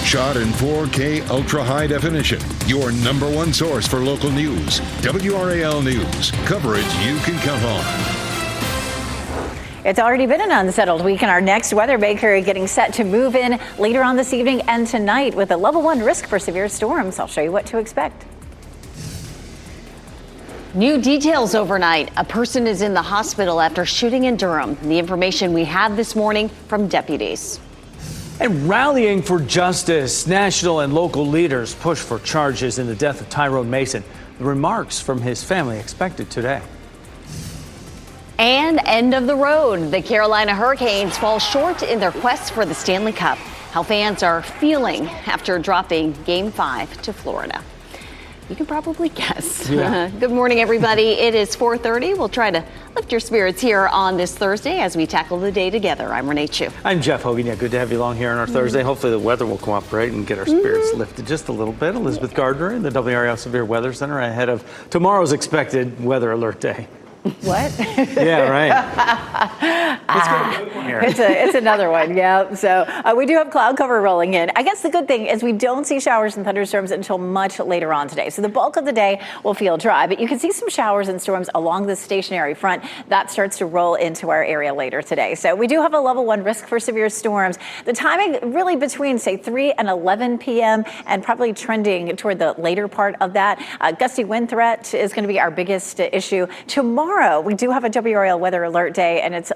Shot in 4K ultra high definition. Your number one source for local news. WRAL News. Coverage you can count on. It's already been an unsettled week, and our next weather maker getting set to move in later on this evening and tonight with a level 1 risk for severe storms. I'll show you what to expect. New details overnight. A person is in the hospital after shooting in Durham. The information we have this morning from deputies. And rallying for justice, national and local leaders push for charges in the death of Tyrone Mason. The remarks from his family expected today. And end of the road. The Carolina Hurricanes fall short in their quest for the Stanley Cup. How fans are feeling after dropping Game 5 to Florida. You can probably guess. Yeah. Good morning, everybody. It is 4:30. We'll try to lift your spirits here on this Thursday as we tackle the day together. I'm Renee Chu. I'm Jeff Hogan. Yeah, good to have you along here on our Thursday. Hopefully the weather will cooperate and get our spirits lifted just a little bit. Elizabeth Gardner in the WRAL Severe Weather Center ahead of tomorrow's expected weather alert day. What? Yeah, right. It's another one, yeah. So we do have cloud cover rolling in. I guess the good thing is we don't see showers and thunderstorms until much later on today. So the bulk of the day will feel dry, but you can see some showers and storms along the stationary front. That starts to roll into our area later today. So we do have a level 1 risk for severe storms. The timing really between, say, 3 and 11 p.m. and probably trending toward the later part of that. Gusty wind threat is going to be our biggest issue. Tomorrow, we do have a WRAL weather alert day, and it's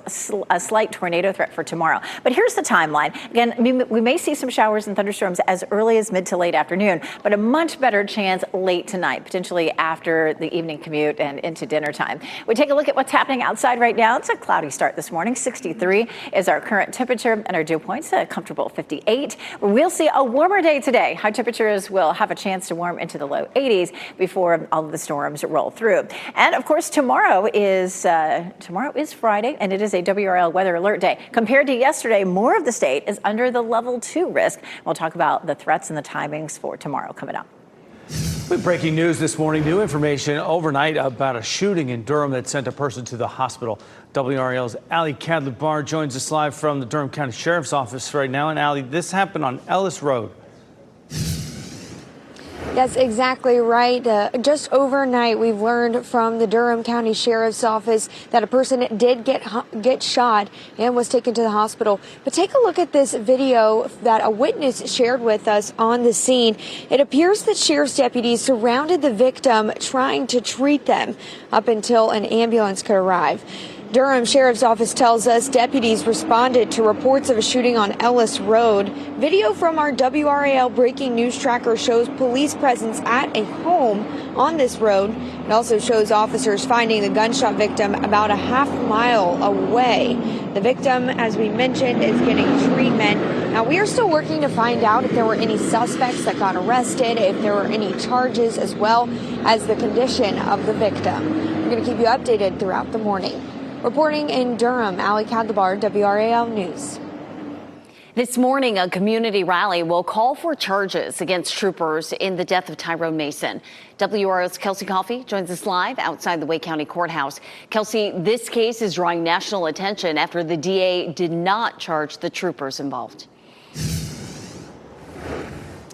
a slight tornado threat for tomorrow. But here's the timeline. Again, we may see some showers and thunderstorms as early as mid to late afternoon, but a much better chance late tonight, potentially after the evening commute and into dinner time. We take a look at what's happening outside right now. It's a cloudy start this morning. 63 is our current temperature, and our dew point's a comfortable 58. We'll see a warmer day today. High temperatures will have a chance to warm into the low 80s before all of the storms roll through. And of course, tomorrow is Friday, and it is a WRAL weather alert day. Compared to yesterday, more of the state is under the level 2 risk. We'll talk about the threats and the timings for tomorrow coming up. With breaking news this morning, new information overnight about a shooting in Durham that sent a person to the hospital. WRAL's Allie Cadler-Barr joins us live from the Durham County Sheriff's Office right now. And Allie, this happened on Ellis Road. That's exactly right. Just overnight, we've learned from the Durham County Sheriff's Office that a person did get shot and was taken to the hospital. But take a look at this video that a witness shared with us on the scene. It appears that sheriff's deputies surrounded the victim, trying to treat them up until an ambulance could arrive. Durham Sheriff's Office tells us deputies responded to reports of a shooting on Ellis Road. Video from our WRAL breaking news tracker shows police presence at a home on this road. It also shows officers finding the gunshot victim about a half-mile away. The victim, as we mentioned, is getting treatment. Now, we are still working to find out if there were any suspects that got arrested, if there were any charges, as well as the condition of the victim. We're going to keep you updated throughout the morning. Reporting in Durham, Allie Cadler-Barr, WRAL News. This morning, a community rally will call for charges against troopers in the death of Tyrone Mason. WRAL's Kelsey Coffey joins us live outside the Wake County Courthouse. Kelsey, this case is drawing national attention after the DA did not charge the troopers involved.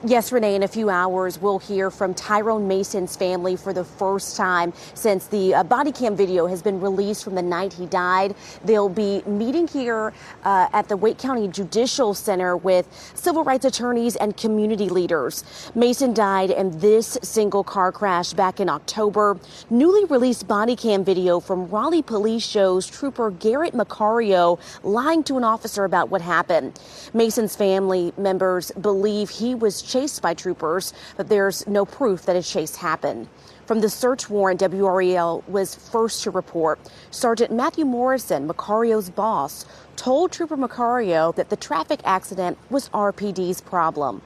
Yes, Renee, in a few hours, we'll hear from Tyrone Mason's family for the first time since the body cam video has been released from the night he died. They'll be meeting here at the Wake County Judicial Center with civil rights attorneys and community leaders. Mason died in this single car crash back in October. Newly released body cam video from Raleigh police shows Trooper Garrett Macario lying to an officer about what happened. Mason's family members believe he was chased by troopers, but there's no proof that a chase happened. From the search warrant, WRAL was first to report. Sergeant Matthew Morrison, Macario's boss, told Trooper Macario that the traffic accident was RPD's problem.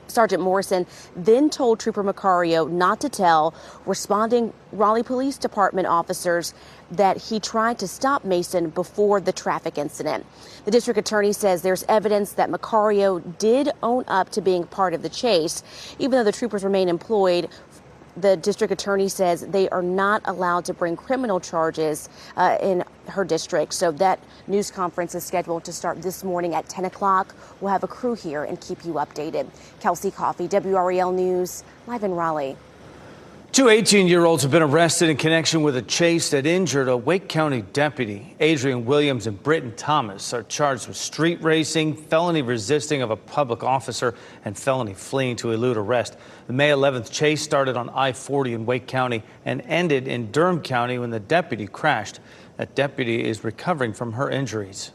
Sergeant Morrison then told Trooper Macario not to tell responding Raleigh Police Department officers that he tried to stop Mason before the traffic incident. The district attorney says there's evidence that Macario did own up to being part of the chase, even though the troopers remain employed The district attorney says they are not allowed to bring criminal charges in her district. So that news conference is scheduled to start this morning at 10 o'clock. We'll have a crew here and keep you updated. Kelsey Coffey, WRAL News, live in Raleigh. Two 18-year-olds have been arrested in connection with a chase that injured a Wake County deputy. Adrian Williams and Britton Thomas are charged with street racing, felony resisting of a public officer, and felony fleeing to elude arrest. The May 11th chase started on I-40 in Wake County and ended in Durham County when the deputy crashed. That deputy is recovering from her injuries.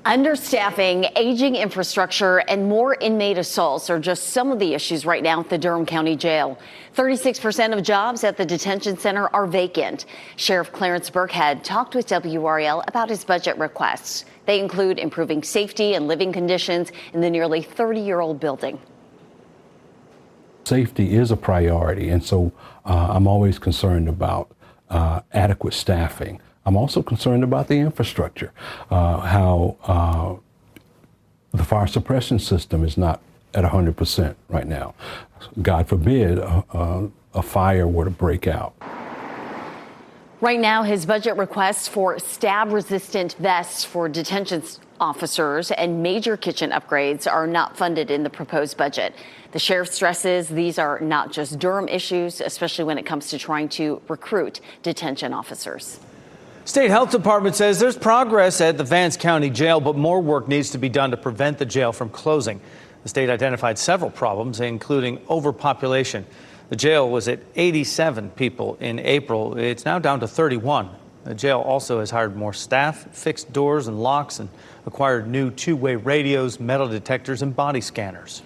Understaffing, aging infrastructure, and more inmate assaults are just some of the issues right now at the Durham County Jail. 36% of jobs at the detention center are vacant. Sheriff Clarence Burkhead talked with WRAL about his budget requests. They include improving safety and living conditions in the nearly 30-year-old building. Safety is a priority, and so I'm always concerned about adequate staffing. I'm also concerned about the infrastructure, how the fire suppression system is not at 100% right now. God forbid a fire were to break out. Right now, his budget requests for stab-resistant vests for detention officers and major kitchen upgrades are not funded in the proposed budget. The sheriff stresses these are not just Durham issues, especially when it comes to trying to recruit detention officers. State Health Department says there's progress at the Vance County Jail, but more work needs to be done to prevent the jail from closing. The state identified several problems, including overpopulation. The jail was at 87 people in April. It's now down to 31. The jail also has hired more staff, fixed doors and locks, and acquired new two-way radios, metal detectors, and body scanners.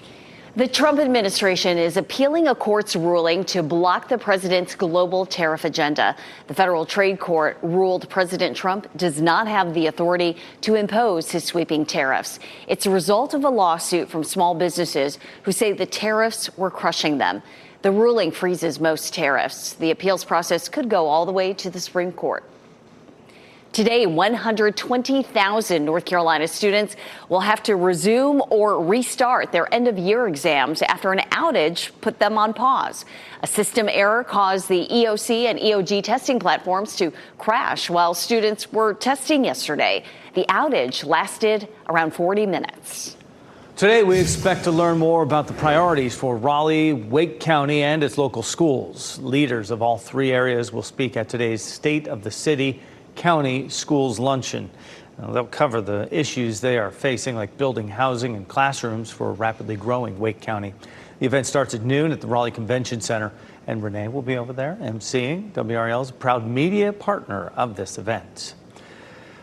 The Trump administration is appealing a court's ruling to block the president's global tariff agenda. The federal trade court ruled President Trump does not have the authority to impose his sweeping tariffs. It's a result of a lawsuit from small businesses who say the tariffs were crushing them. The ruling freezes most tariffs. The appeals process could go all the way to the Supreme Court. Today, 120,000 North Carolina students will have to resume or restart their end-of-year exams after an outage put them on pause. A system error caused the EOC and EOG testing platforms to crash while students were testing yesterday. The outage lasted around 40 minutes. Today, we expect to learn more about the priorities for Raleigh, Wake County, and its local schools. Leaders of all three areas will speak at today's State of the City County Schools Luncheon. They'll cover the issues they are facing, like building housing and classrooms for a rapidly growing Wake County. The event starts at noon at the Raleigh Convention Center, and Renee will be over there emceeing. WRAL is a proud media partner of this event.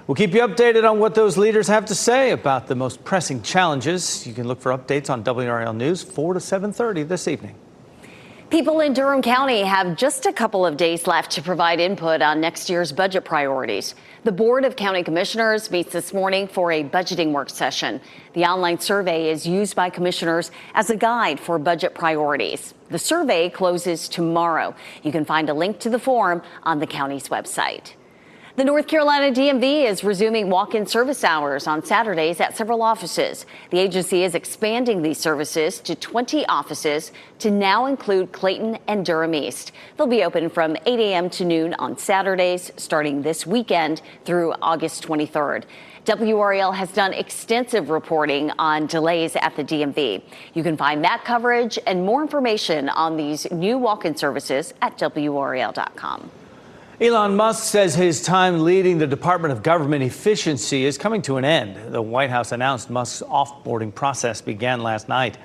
We'll keep you updated on what those leaders have to say about the most pressing challenges. You can look for updates on WRAL News 4 to 7:30 this evening. People in Durham County have just a couple of days left to provide input on next year's budget priorities. The Board of County Commissioners meets this morning for a budgeting work session. The online survey is used by commissioners as a guide for budget priorities. The survey closes tomorrow. You can find a link to the form on the county's website. The North Carolina DMV is resuming walk-in service hours on Saturdays at several offices. The agency is expanding these services to 20 offices to now include Clayton and Durham East. They'll be open from 8 a.m. to noon on Saturdays, starting this weekend through August 23rd. WRAL has done extensive reporting on delays at the DMV. You can find that coverage and more information on these new walk-in services at WRAL.com. Elon Musk says his time leading the Department of Government Efficiency is coming to an end. The White House announced Musk's offboarding process began last night.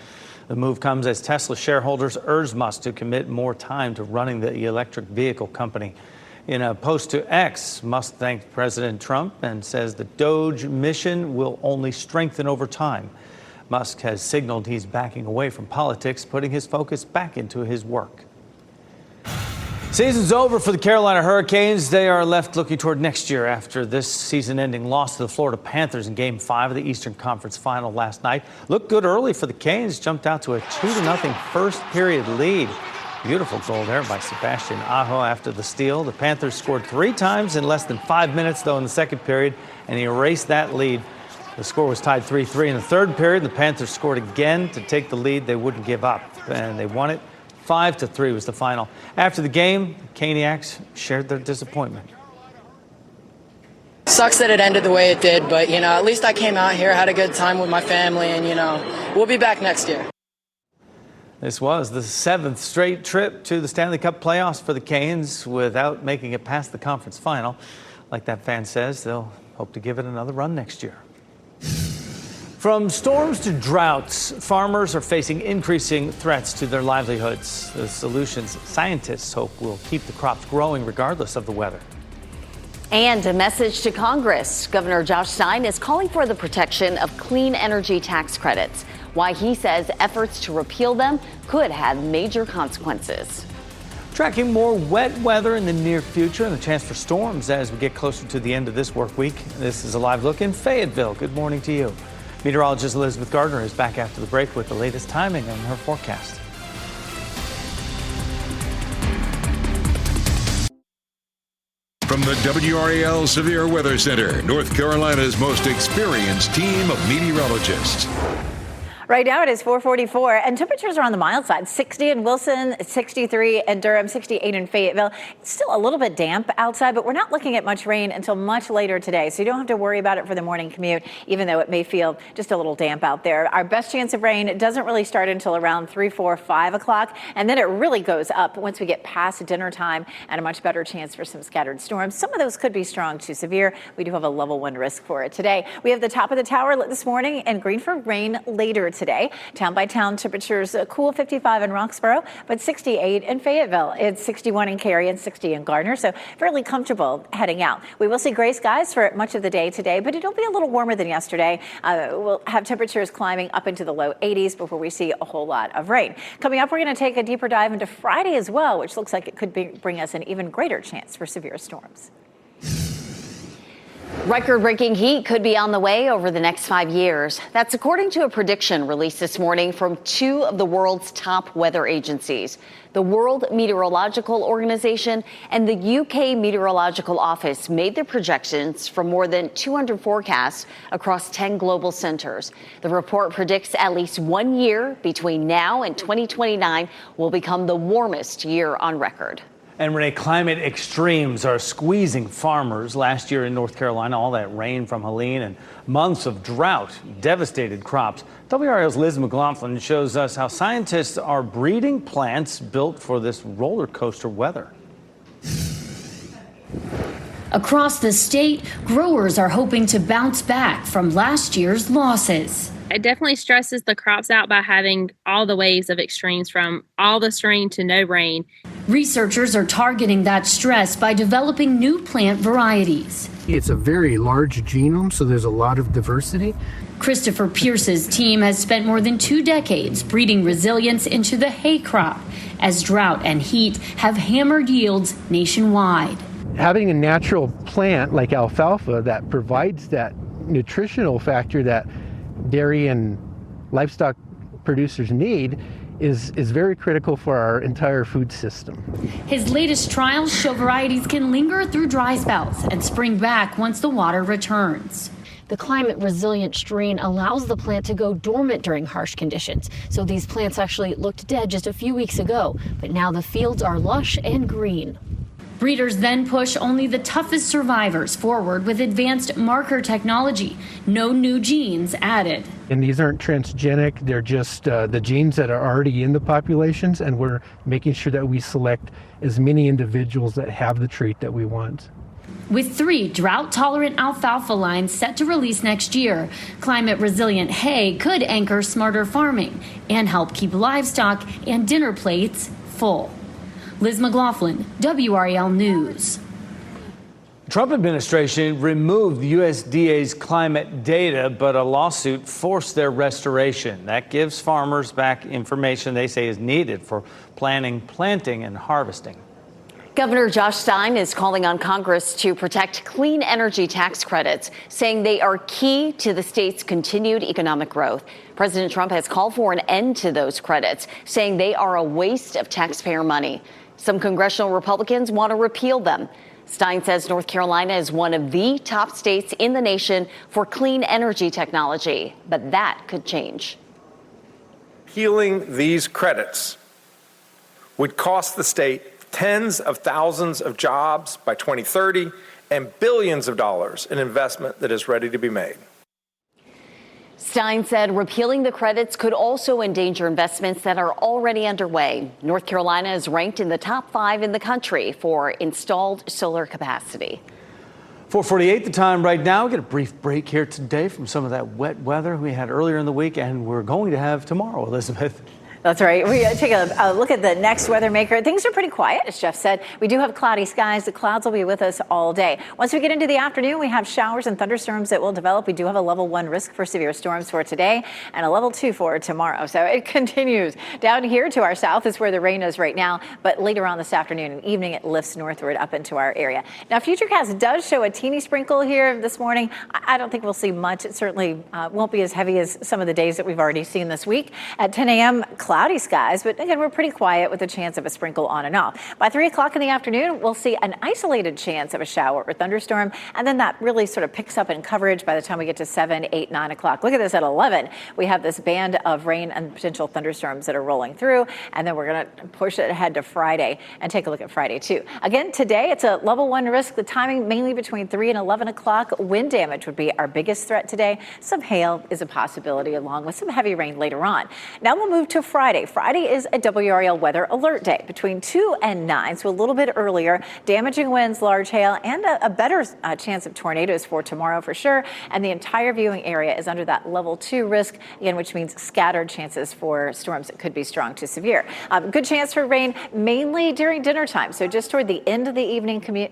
The move comes as Tesla shareholders urged Musk to commit more time to running the electric vehicle company. In a post to X, Musk thanked President Trump and says the Doge mission will only strengthen over time. Musk has signaled he's backing away from politics, putting his focus back into his work. Season's over for the Carolina Hurricanes. They are left looking toward next year after this season-ending loss to the Florida Panthers in Game 5 of the Eastern Conference Final last night. Looked good early for the Canes, jumped out to a 2-0 first-period lead. Beautiful goal there by Sebastian Aho after the steal. The Panthers scored 3 times in less than 5 minutes, though, in the second period, and he erased that lead. The score was tied 3-3 in the third period. The Panthers scored again to take the lead. They wouldn't give up, and they won it 5-3 was the final. After the game, Caniacs shared their disappointment. Sucks that it ended the way it did, but, at least I came out here, had a good time with my family, and, we'll be back next year. This was the 7th straight trip to the Stanley Cup playoffs for the Canes without making it past the conference final. Like that fan says, they'll hope to give it another run next year. From storms to droughts, farmers are facing increasing threats to their livelihoods. The solutions scientists hope will keep the crops growing regardless of the weather. And a message to Congress. Governor Josh Stein is calling for the protection of clean energy tax credits. Why he says efforts to repeal them could have major consequences. Tracking more wet weather in the near future and the chance for storms as we get closer to the end of this work week. This is a live look in Fayetteville. Good morning to you. Meteorologist Elizabeth Gardner is back after the break with the latest timing on her forecast. From the WRAL Severe Weather Center, North Carolina's most experienced team of meteorologists. Right now it is 4:44 and temperatures are on the mild side. 60 in Wilson, 63 in Durham, 68 in Fayetteville. It's still a little bit damp outside, but we're not looking at much rain until much later today. So you don't have to worry about it for the morning commute, even though it may feel just a little damp out there. Our best chance of rain doesn't really start until around 3, 4, 5 o'clock. And then it really goes up once we get past dinner time and a much better chance for some scattered storms. Some of those could be strong to severe. We do have a level 1 risk for it today. We have the top of the tower lit this morning and green for rain later today. Town by town temperatures cool, 55 in Roxborough, but 68 in Fayetteville. It's 61 in Cary and 60 in Gardner, so fairly comfortable heading out. We will see gray skies for much of the day today, but it'll be a little warmer than yesterday. We'll have temperatures climbing up into the low 80s before we see a whole lot of rain. Coming up, we're going to take a deeper dive into Friday as well, which looks like it could bring us an even greater chance for severe storms. Record-breaking heat could be on the way over the next 5 years. That's according to a prediction released this morning from 2 of the world's top weather agencies, the World Meteorological Organization and the UK Meteorological Office made their projections from more than 200 forecasts across 10 global centers. The report predicts at least 1 year between now and 2029 will become the warmest year on record. And Renee, climate extremes are squeezing farmers. Last year in North Carolina, all that rain from Helene and months of drought devastated crops. WRAL's Liz McLaughlin shows us how scientists are breeding plants built for this roller coaster weather. Across the state, growers are hoping to bounce back from last year's losses. It definitely stresses the crops out by having all the waves of extremes from all this rain to no rain. Researchers are targeting that stress by developing new plant varieties. It's a very large genome, so there's a lot of diversity. Christopher Pierce's team has spent more than 2 decades breeding resilience into the hay crop, as drought and heat have hammered yields nationwide. Having a natural plant like alfalfa that provides that nutritional factor that dairy and livestock producers need is very critical for our entire food system. His latest trials show varieties can linger through dry spells and spring back once the water returns. The climate resilient strain allows the plant to go dormant during harsh conditions. So these plants actually looked dead just a few weeks ago, but now the fields are lush and green. Breeders then push only the toughest survivors forward with advanced marker technology. No new genes added. And these aren't transgenic, they're just the genes that are already in the populations, and we're making sure that we select as many individuals that have the trait that we want. With 3 drought-tolerant alfalfa lines set to release next year, climate-resilient hay could anchor smarter farming and help keep livestock and dinner plates full. Liz McLaughlin, WRAL News. The Trump administration removed the USDA's climate data, but a lawsuit forced their restoration. That gives farmers back information they say is needed for planning, planting, and harvesting. Governor Josh Stein is calling on Congress to protect clean energy tax credits, saying they are key to the state's continued economic growth. President Trump has called for an end to those credits, saying they are a waste of taxpayer money. Some congressional Republicans want to repeal them. Stein says North Carolina is one of the top states in the nation for clean energy technology, but that could change. Repealing these credits would cost the state tens of thousands of jobs by 2030 and billions of dollars in investment that is ready to be made. Stein said repealing the credits could also endanger investments that are already underway. North Carolina is ranked in the top 5 in the country for installed solar capacity. 4:48 the time right now. We get a brief break here today from some of that wet weather we had earlier in the week, and we're going to have tomorrow, Elizabeth. That's right. We take a look at the next weather maker. Things are pretty quiet, as Jeff said. We do have cloudy skies. The clouds will be with us all day. Once we get into the afternoon, we have showers and thunderstorms that will develop. We do have a level 1 risk for severe storms for today and a level 2 for tomorrow. So it continues. Down here to our south is where the rain is right now. But later on this afternoon and evening, it lifts northward up into our area. Now, Futurecast does show a teeny sprinkle here this morning. I don't think we'll see much. It certainly won't be as heavy as some of the days that we've already seen this week. At 10 a.m., cloudy skies, but again, we're pretty quiet with a chance of a sprinkle on and off. By 3 o'clock in the afternoon, we'll see an isolated chance of a shower or thunderstorm, and then that really sort of picks up in coverage by the time we get to 7, 8, 9 o'clock. Look at this at 11. We have this band of rain and potential thunderstorms that are rolling through, and then we're going to push it ahead to Friday and take a look at Friday too. Again, today it's a level 1 risk. The timing mainly between 3 and 11 o'clock. Wind damage would be our biggest threat today. Some hail is a possibility along with some heavy rain later on. Now we'll move to Friday. Friday is a WRAL weather alert day between 2 and 9, so a little bit earlier. Damaging winds, large hail, and a better chance of tornadoes for tomorrow for sure. And the entire viewing area is under that level 2 risk, again, which means scattered chances for storms that could be strong to severe. Good chance for rain mainly during dinner time, so just toward the end of the evening commute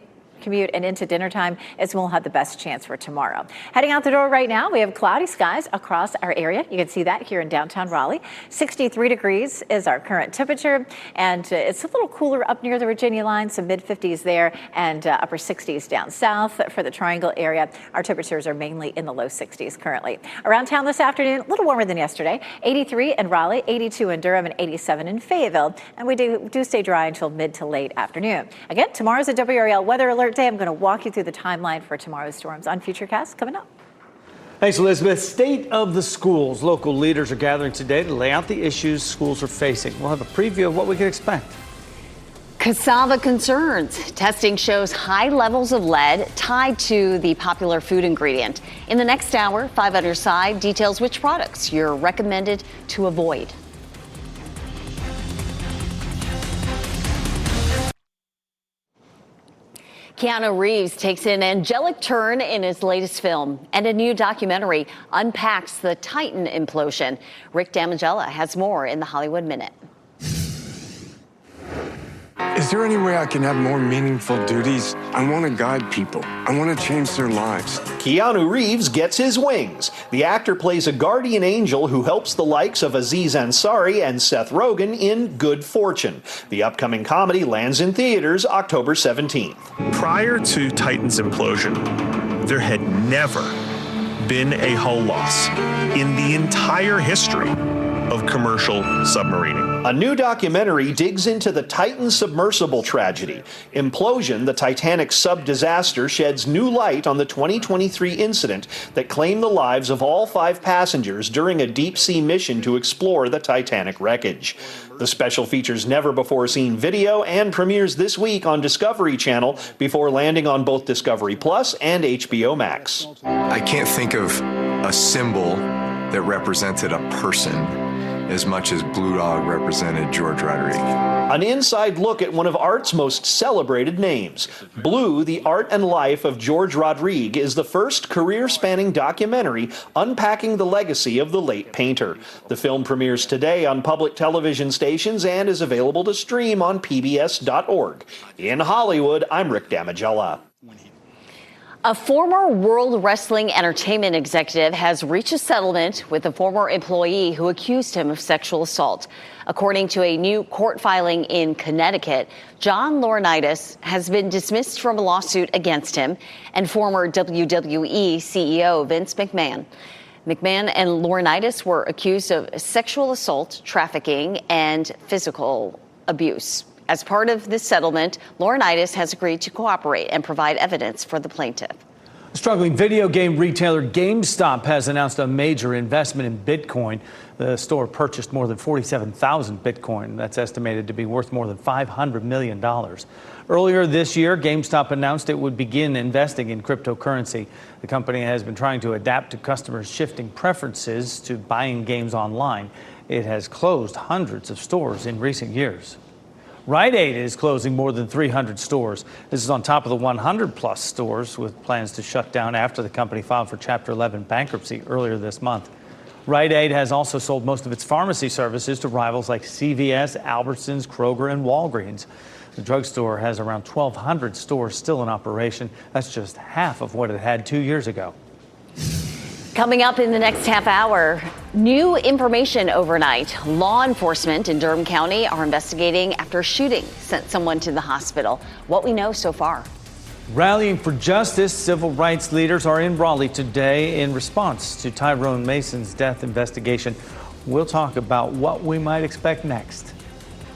and into dinner time is when we'll have the best chance for tomorrow. Heading out the door right now, we have cloudy skies across our area. You can see that here in downtown Raleigh. 63 degrees is our current temperature, and it's a little cooler up near the Virginia line, some mid-50s there and upper 60s down south. For the Triangle area, our temperatures are mainly in the low 60s currently. Around town this afternoon, a little warmer than yesterday. 83 in Raleigh, 82 in Durham, and 87 in Fayetteville. And we do stay dry until mid to late afternoon. Again, tomorrow's a WRAL weather alert day. I'm going to walk you through the timeline for tomorrow's storms on Futurecast coming up. Thanks, Elizabeth. State of the schools. Local leaders are gathering today to lay out the issues schools are facing. We'll have a preview of what we can expect. Cassava concerns. Testing shows high levels of lead tied to the popular food ingredient. In the next hour, 5 on your side details which products you're recommended to avoid. Keanu Reeves takes an angelic turn in his latest film, and a new documentary unpacks the Titan implosion. Rick Damigella has more in the Hollywood Minute. Is there any way I can have more meaningful duties? I want to guide people. I want to change their lives. Keanu Reeves gets his wings. The actor plays a guardian angel who helps the likes of Aziz Ansari and Seth Rogen in Good Fortune. The upcoming comedy lands in theaters October 17th. Prior to Titan's implosion, there had never been a hull loss in the entire history of commercial submarining. A new documentary digs into the Titan submersible tragedy. Implosion, the Titanic sub-disaster, sheds new light on the 2023 incident that claimed the lives of all 5 passengers during a deep-sea mission to explore the Titanic wreckage. The special features never-before-seen video and premieres this week on Discovery Channel before landing on both Discovery Plus and HBO Max. I can't think of a symbol that represented a person as much as Blue Dog represented George Rodriguez. An inside look at one of art's most celebrated names. Blue, the Art and Life of George Rodriguez, is the first career-spanning documentary unpacking the legacy of the late painter. The film premieres today on public television stations and is available to stream on pbs.org. In Hollywood, I'm Rick Damigella. A former World Wrestling Entertainment executive has reached a settlement with a former employee who accused him of sexual assault. According to a new court filing in Connecticut, John Laurinaitis has been dismissed from a lawsuit against him and former WWE CEO Vince McMahon. McMahon and Laurinaitis were accused of sexual assault, trafficking, and physical abuse. As part of this settlement, Laurinaitis has agreed to cooperate and provide evidence for the plaintiff. Struggling video game retailer GameStop has announced a major investment in Bitcoin. The store purchased more than 47,000 Bitcoin. That's estimated to be worth more than $500 million. Earlier this year, GameStop announced it would begin investing in cryptocurrency. The company has been trying to adapt to customers' shifting preferences to buying games online. It has closed hundreds of stores in recent years. Rite Aid is closing more than 300 stores. This is on top of the 100-plus stores with plans to shut down after the company filed for Chapter 11 bankruptcy earlier this month. Rite Aid has also sold most of its pharmacy services to rivals like CVS, Albertsons, Kroger, and Walgreens. The drugstore has around 1,200 stores still in operation. That's just half of what it had 2 years ago. Coming up in the next half hour, new information overnight. Law enforcement in Durham County are investigating after a shooting sent someone to the hospital. What we know so far. Rallying for justice, civil rights leaders are in Raleigh today in response to Tyrone Mason's death investigation. We'll talk about what we might expect next.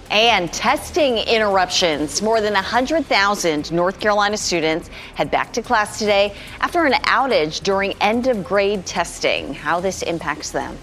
And testing interruptions. More than 100,000 North Carolina students head back to class today after an outage during end of grade testing. How this impacts them.